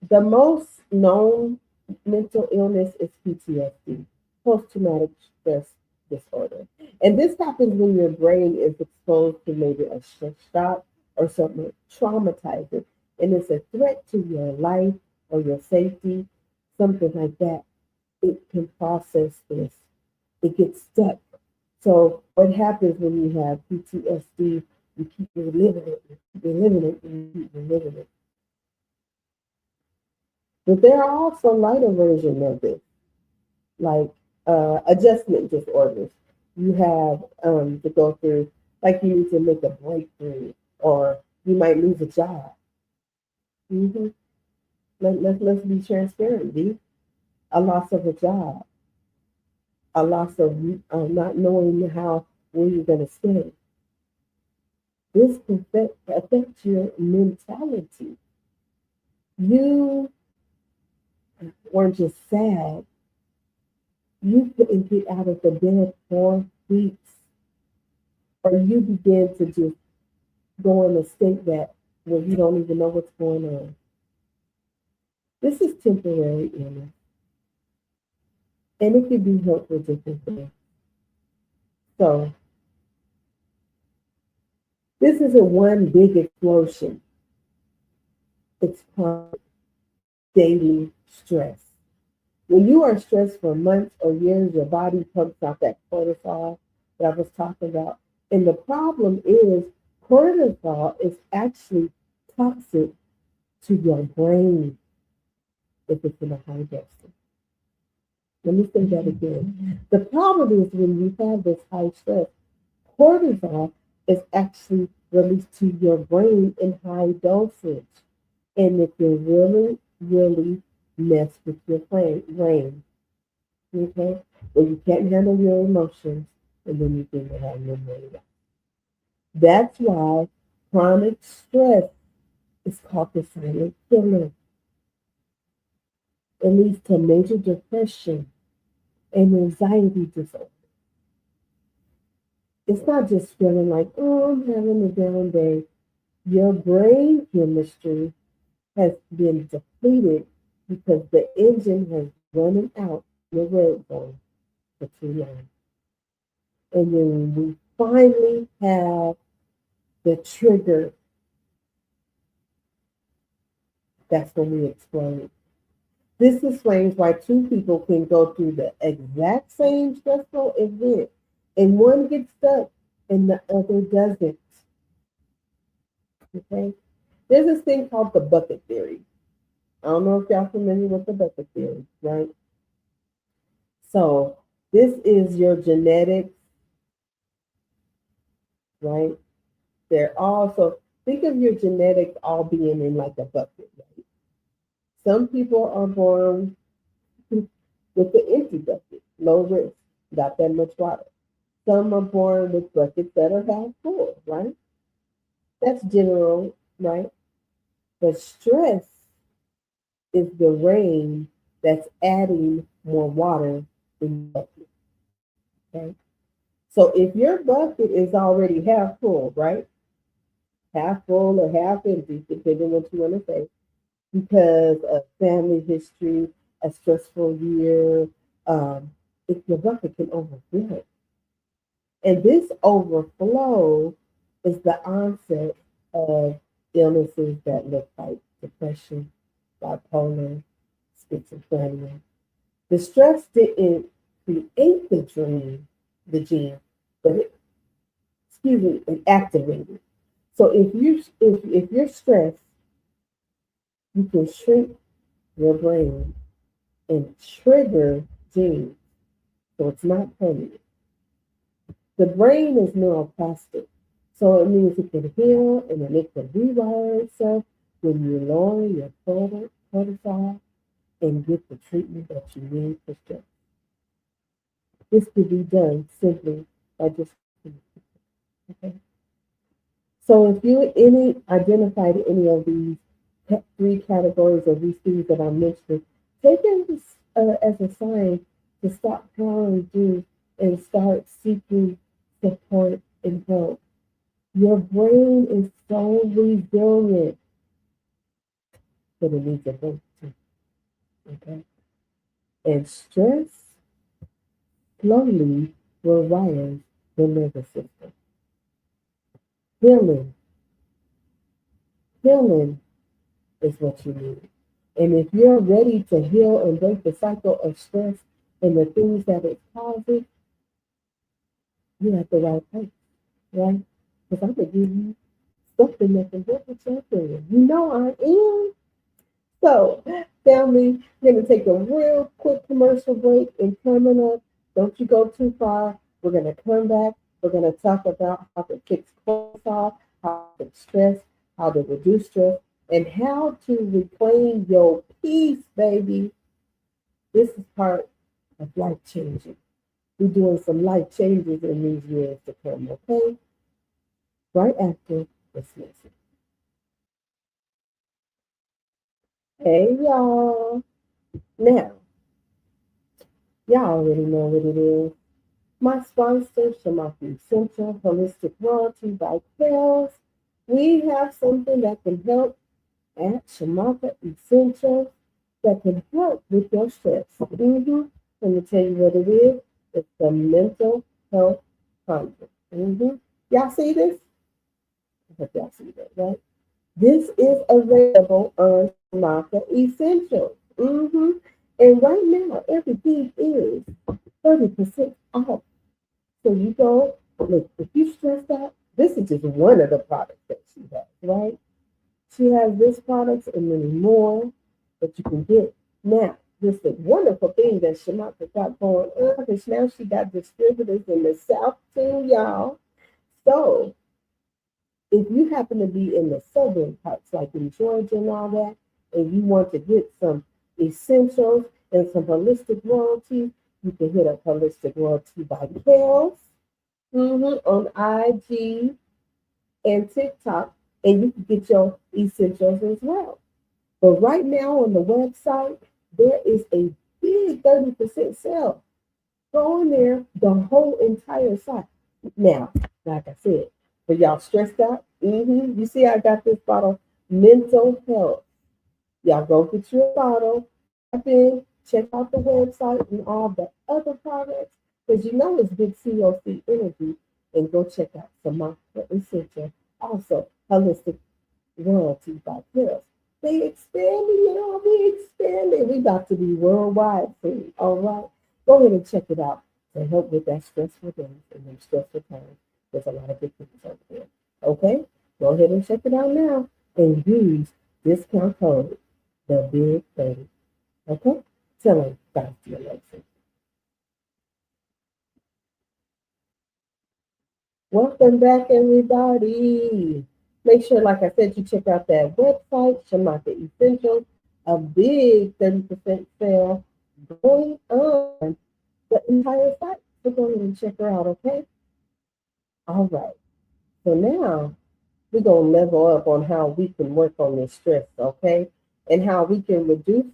the most known mental illness is PTSD, post-traumatic stress disorder. And this happens when your brain is exposed to maybe a stress shock or something traumatizing, and it's a threat to your life or your safety, something like that. It can process this. It gets stuck. So what happens when you have PTSD? You keep reliving it, you keep reliving it, and you keep reliving it. But there are also lighter versions of this, like adjustment disorders. You have to go through, like you need to make a breakthrough, or you might lose a job. Mm-hmm. Let's be transparent, B. A loss of a job, a loss of not knowing where you're going to stay. This can affect your mentality. You weren't just sad, you couldn't get out of the bed for weeks, or you begin to just go in a state that where you don't even know what's going on. This is temporary illness, and it can be helped with different things. So this isn't one big explosion. It's chronic daily stress. When you are stressed for months or years, your body pumps out that cortisol that I was talking about. And the problem is cortisol is actually toxic to your brain if it's in a high dose. Let me say that again. The problem is when you have this high stress, cortisol is actually released to your brain in high dosage. And it can really, really mess with your brain. Okay? When you can't handle your emotions, and then you think you have no memory. That's why chronic stress is called the silent killer. It leads to major depression and anxiety disorder. It's not just feeling like, oh, I'm having a down day. Your brain chemistry has been depleted because the engine has been running out in the road zone for too long. And then we finally have the trigger, that's when we explode. This explains why two people can go through the exact same stressful event and one gets stuck and the other doesn't. Okay? There's this thing called the bucket theory. I don't know if y'all familiar with the bucket theory, right? So this is your genetics, right? They're all so think of your genetics all being in like a bucket, right? Some people are born with the empty bucket, low risk, not that much water. Some are born with buckets that are half full, right? That's general, right? But stress is the rain that's adding more water in the bucket, okay? So if your bucket is already half full, right? Half full or half empty, depending on what you want to say, because of family history, a stressful year, if your bucket can overflow. And this overflow is the onset of illnesses that look like depression, bipolar, schizophrenia. The stress didn't create the gene, but it activated. So if you're stressed, you can shrink your brain and trigger genes. So it's not permanent. The brain is neuroplastic. So it means it can heal and then it can rewire itself when you lower your cortisol and get the treatment that you need for stress. This could be done simply by just okay. So if you any identified any of these three categories of these things that I mentioned, take it as a sign to stop powering through and start seeking support and help. Your brain is so resilient, but it needs a break too. Okay? And stress slowly rewires the nervous system. Healing, healing is what you need. And if you're ready to heal and break the cycle of stress and the things that it causes, you're at the right place, right? Because I'm going to give you something that can help with your feeling. You know I am. So, family, we're going to take a real quick commercial break and coming up, don't you go too far. We're going to come back. We're going to talk about how to fix cortisol, how to fix stress, how to reduce stress, and how to reclaim your peace, baby. This is part of life changing. We're doing some life changes in these years to come, okay? Right after this message. Hey, y'all. Now, y'all already know what it is. My sponsor, Shamaki Essential Holistic Royalty by Kels. We have something that can help at Shamaka Essential that can help with your stress. Let me tell you what it is. It's the mental health condoms. Y'all see this? I hope y'all see that, right? This is available on Shamaka Essentials. And right now, everything is 30% off. So you go, look, if you're stressed out, this is just one of the products that she has, right? She has this product and many more that you can get. Now, this is a wonderful thing that Shamaka got going on because now she got distributors in the South too, y'all. So if you happen to be in the southern parts, like in Georgia and all that, and you want to get some essentials and some holistic royalty, you can hit up Holistic Royalty by Kels on IG and TikTok, and you can get your essentials as well. But right now on the website, there is a big 30% sale. Go in there, the whole entire site. Now, like I said, for y'all stressed out, you see I got this bottle, mental health. Y'all go get your bottle, tap in, check out the website and all the other products, because you know it's big COC energy, and go check out some Essential. Also, Holistic Royalty by Pills. They expanding, y'all. We expanding. We about to be worldwide soon. All right. Go ahead and check it out to help with that stressful days and them stressful times. There's a lot of good things over there. Okay? Go ahead and check it out now and use discount code the big 30. Okay? Tell them back to your Alexa. Welcome back, everybody. Make sure, like I said, you check out that website, Shamaka Essentials, a big 30% sale going on the entire site. So go ahead and check her out, okay? All right. So now we're going to level up on how we can work on this stress, okay? And how we can reduce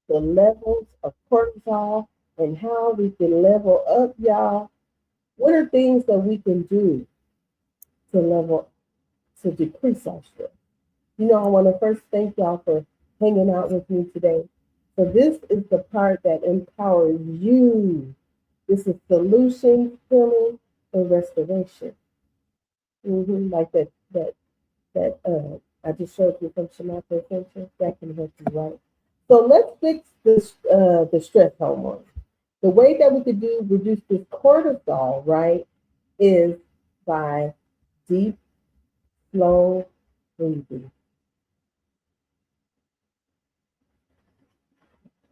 the levels of cortisol and how we can level up, y'all. What are things that we can do to level to decrease our stress? I want to first thank y'all for hanging out with me today. So this is the part that empowers you. This is solution, healing, and restoration. Like that I just showed you from Shamaka Essentials. That can help you, right? So let's fix this the stress hormone. The way that we could reduce this cortisol, right, is by deep, slow breathing.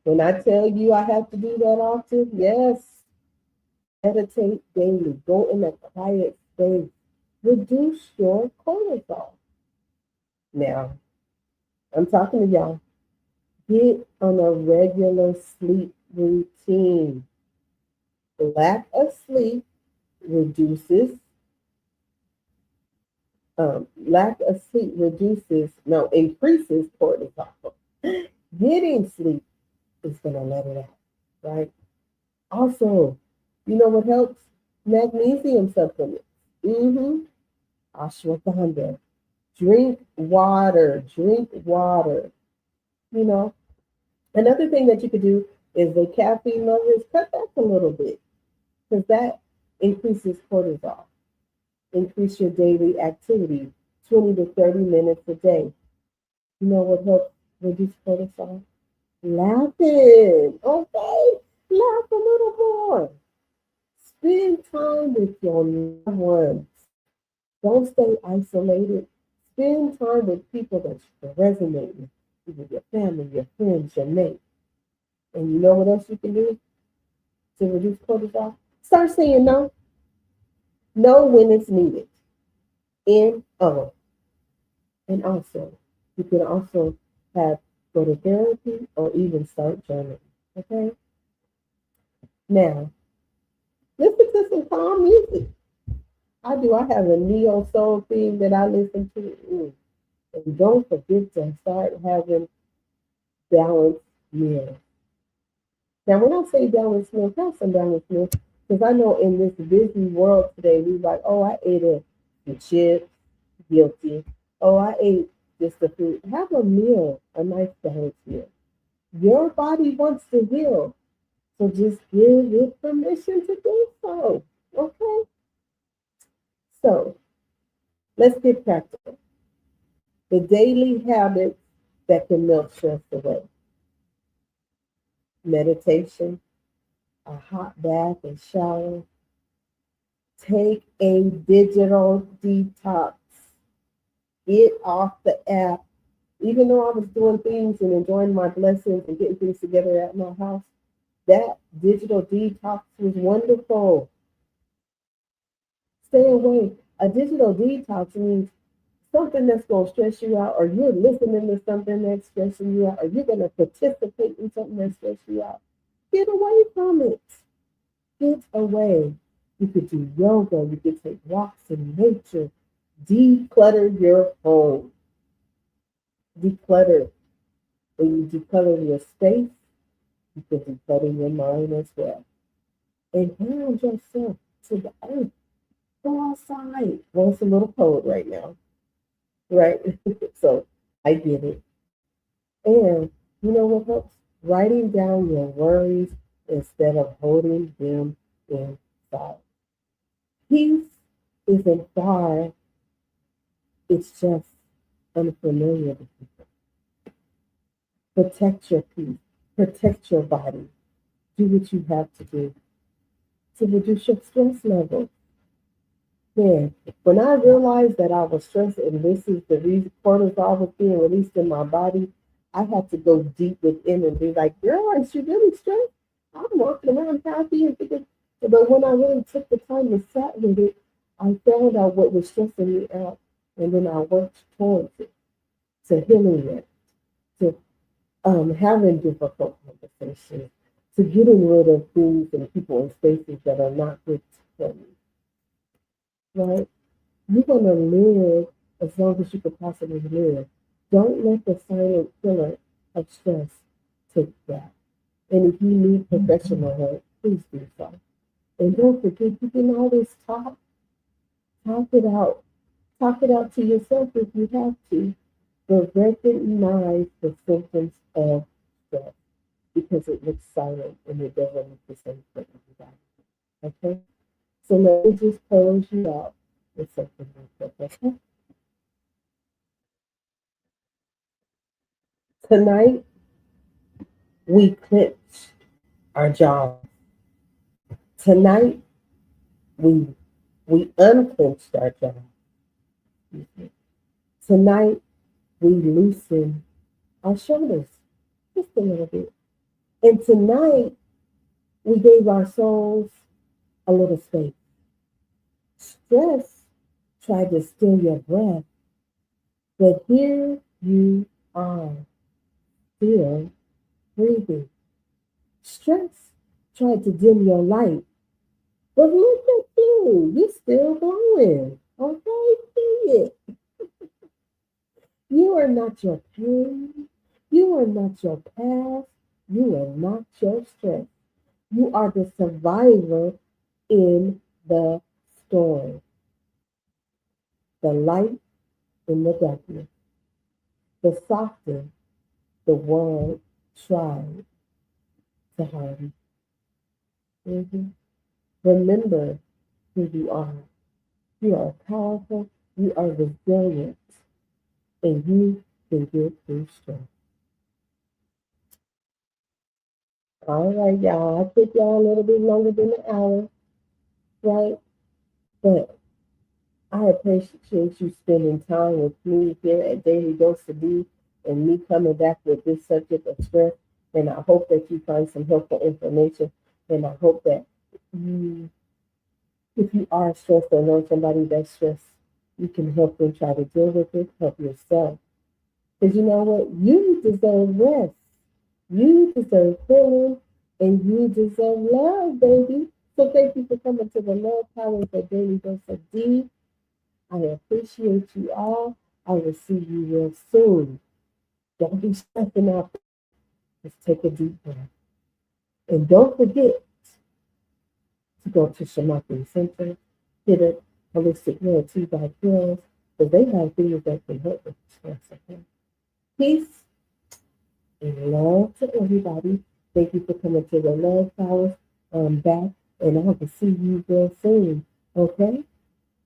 When I tell you I have to do that often, yes, meditate daily. Go in a quiet space. Reduce your cortisol. Now, I'm talking to y'all. Get on a regular sleep routine. Lack of sleep reduces increases cortisol. Getting sleep is going to let it out, right? Also, you know what helps? Magnesium supplements. Ashwagandha. Drink water. Drink water. You know, another thing that you could do is the caffeine levels, cut back a little bit because that increases cortisol. Increase your daily activity, 20 to 30 minutes a day. You know what helps reduce cortisol? Laughing. Okay, laugh a little more. Spend time with your loved ones. Don't stay isolated. Spend time with people that you can resonate with your family, your friends, your mates. And you know what else you can do to reduce cortisol? Start saying no. No when it's needed. N-O. And also, you can also have go to therapy or even start journaling. Okay? Now, listen to some calm music. I do. I have a neo soul theme that I listen to. And don't forget to start having balanced meals. Now, when I say balanced meals, have some balanced meals. Because I know in this busy world today, we like, oh, I ate a chip, guilty. Oh, I ate just the food. Have a meal, a nice balanced meal. Your body wants to heal. So just give it permission to do so. Okay? So let's get practical. The daily habits that can melt stress away: meditation, a hot bath and shower, take a digital detox, get off the app. Even though I was doing things and enjoying my blessings and getting things together at my house, that digital detox was wonderful. Stay away. A digital detox means something that's going to stress you out, or you're listening to something that's stressing you out, or you're going to participate in something that stresses you out. Get away from it. Get away. You could do yoga. You could take walks in nature. Declutter your home. Declutter. When you declutter your space, you can declutter your mind as well. And ground yourself to the earth. Go outside. Well, it's a little cold right now, right? So I get it. And you know what helps? Writing down your worries instead of holding them inside. Peace isn't far, it's just unfamiliar with people. Protect your peace, protect your body, do what you have to do to reduce your stress level. Man, when I realized that I was stressed and this is the reason cortisol was being released in my body, I had to go deep within and be like, girl, is she really stressed? I'm walking around happy and thinking, but when I really took the time to sat with it, I found out what was stressing me out. And then I worked towards it, to healing it, to having difficult conversations, to getting rid of things and people and spaces that are not good for me, right? You're going to live as long as you can possibly live. Don't let the silent killer of stress take that. And if you need professional help, please do so. And don't forget, you can always talk it out. Talk it out to yourself if you have to. But recognize the symptoms of stress because it looks silent and it doesn't look the same for everybody. Okay? So let me just close you out with something like that. Okay? Tonight, we clench our jaws. Tonight, we unclenched our jaws. Tonight, we loosen our shoulders just a little bit. And tonight, we gave our souls a little space. Stress tried to steal your breath, but here you are, still breathing. Stress tried to dim your light, but look at you, you're still going. Okay, see it. You are not your pain. You are not your past. You are not your stress. You are the survivor in the storm, the light in the darkness, the soften the world tried to harm. Mhm. Remember who you are. You are powerful, you are resilient, and you can get through stress. All right, y'all. I took y'all a little bit longer than an hour, right? But I appreciate you spending time with me here at Daily Dose of Dee and me coming back with this subject of stress. And I hope that you find some helpful information. And I hope that you, if you are stressed or know somebody that's stressed, you can help them try to deal with it, help yourself. Because you know what? You deserve rest. You deserve healing. And you deserve love, baby. So thank you for coming to the Love Power for Daily Dose of Dee. I appreciate you all. I will see you real soon. Don't be stressing out. Just take a deep breath. And don't forget to go to Shamakri Center, get a holistic hair tea by Girls, because they have things that can help with stress. Okay? Peace and love to everybody. Thank you for coming to the Love Powers. I'm back, and I will see you real soon. Okay?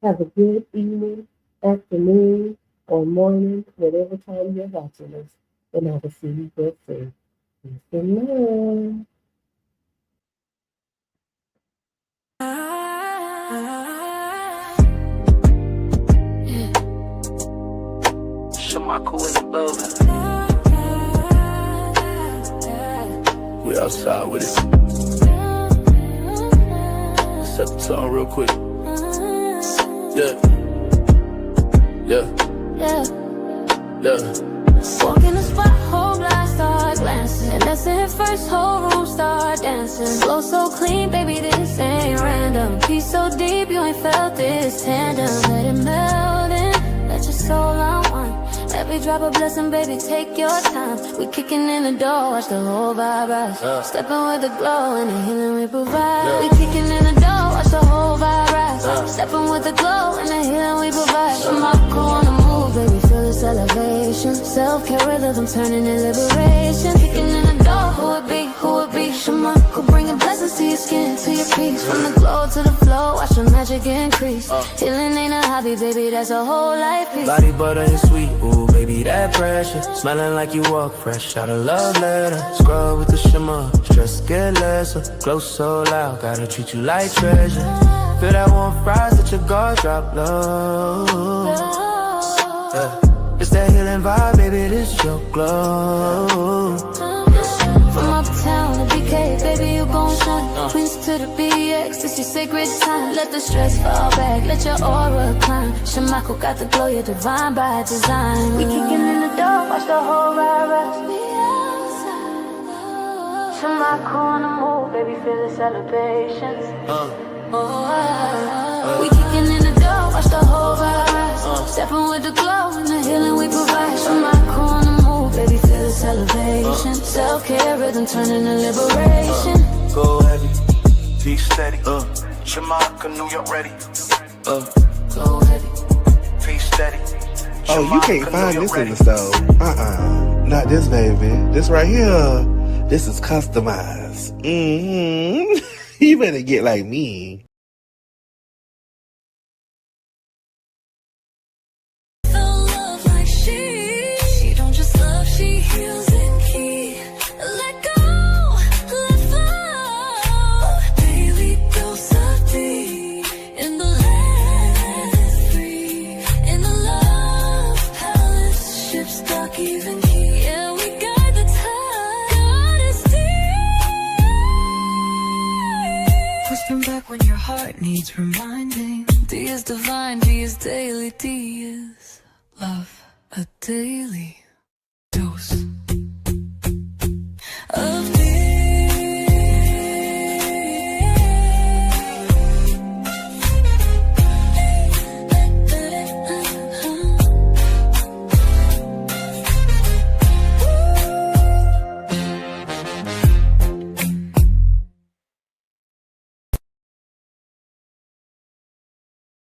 Have a good evening, afternoon, or morning, whatever time you're watching this. And I will see you real soon. Peace and love. Shamako in the building. We outside with it. Set the tone real quick. Yeah. Walk in the spot, whole blind start glancing. And that's it, first whole room start dancing. Flow so clean, baby, this ain't random. Peace so deep, you ain't felt this tandem. Let it melt in, let your soul unwind. Every drop of blessing, baby, take your time. We kicking in the door, watch the whole vibe rise. Stepping with the glow and the healing we provide. We kicking in the door, watch the whole vibe rise. Stepping with the glow and the healing we provide. Shamako on the move, baby, feel this elevation. Self-care rhythm turning to liberation. Kicking in the door, who it be, who it be? Shamako bringing blessings to your skin, to your peace. From the glow to the flow, watch the magic increase. Healing ain't a hobby, baby, that's a whole life piece. Body butter and sweet, ooh, baby, that pressure. Smelling like you walk fresh out a love letter. Scrub with the shimmer, stress get lesser. Glow so loud, gotta treat you like treasure. Feel that warm fries that your guard drop low. Yeah. It's that healing vibe, baby, this your glow. From uptown to BK, baby, you gon' shine. Twins to the BX, this your sacred time. Let the stress fall back, let your aura climb. Shamako got the glow, you're divine by design. We kicking in the door, watch the whole ride rise. We outside. Shamako on the move, baby, feel the celebrations. We kicking in the door, watch the whole ride rise. Stepping with the glow and the healing we provide. Shamako on the move, baby, feel the celebration. Self-care rhythm turning to liberation. Go heavy, be steady. Shamaka, New York ready. Go heavy. Be steady. Oh, you can't find this in the store. Not this, baby. This right here. This is customized. You better get like me. She don't just love, she heals and keep. Let go, let flow. Daily dose of Dee. In the land is free. In the love palace, ships dock even key. Yeah, we guide the tide. God is deep. Whispering back when your heart needs reminding. D is divine, D is daily, D is love. A daily